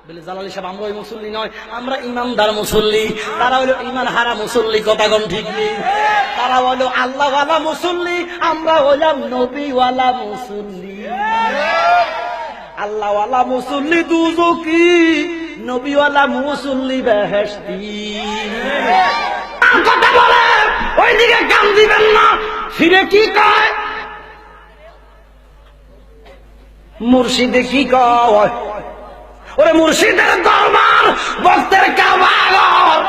বলে জালালি সাহেব আমরা ওই মুসল্লি নয়, আমরা ইমানদার মুসল্লি। তারা হলো ইমান হারা মুসল্লি, কথা কোন ঠিক নেই। তারা হলো আল্লাহওয়ালা মুসল্লি, আমরা হলাম নবীওয়ালা মুসল্লি। আল্লাহওয়ালা মুসল্লি দুজকি, নবীওয়ালা মুসল্লি বেহেশতি। কথা বলে ওইদিকে কান দিবেন না। ফিরে কি কয়? মুর্শিদে কি কয়? ওরে মুর্শিদের দরবার ভক্তের কাবাগর,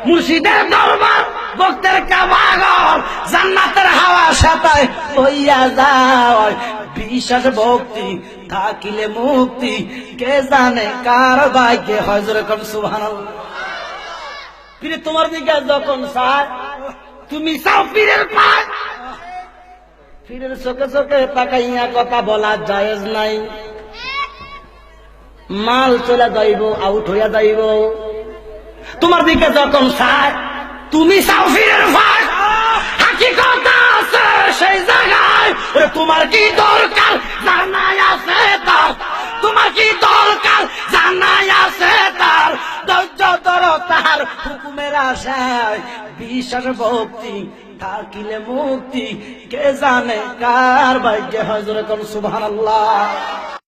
মুর্শিদের দরবার ভক্তের কাবাগর। জান্নাতের হাওয়া সাতায় হইয়া যায়, বিশ্বাস ভক্তি থাকিলে মুক্তি। কে জানে কার ভাগ্যে হয়। যেরকম সুবহানাল্লাহ। পীরে তোমার দিকে যখন চায়, তুমি চাও পীরের পায়। পীরের চোখে চোখে তাকাইয়া কথা বলা জায়েজ নাই। মাল চলে যাইব, আউট হইয়া যাইব। তোমার দিকে যখন চায়, তুমি চাও পীরের পায়। হাকিকত আছে সেই জায়গায়। তোমার কি দরকার জানাই আছে তার, তোমার কি দরকার জানাই আছে তার। ধৈর্য ধরো তার হুকুমের আশায়, বিশ্বাস ভক্তি থাকিলে মুক্তি। কে জানে কার ভাগ্যে হয়। যেরকম সুবহানাল্লাহ।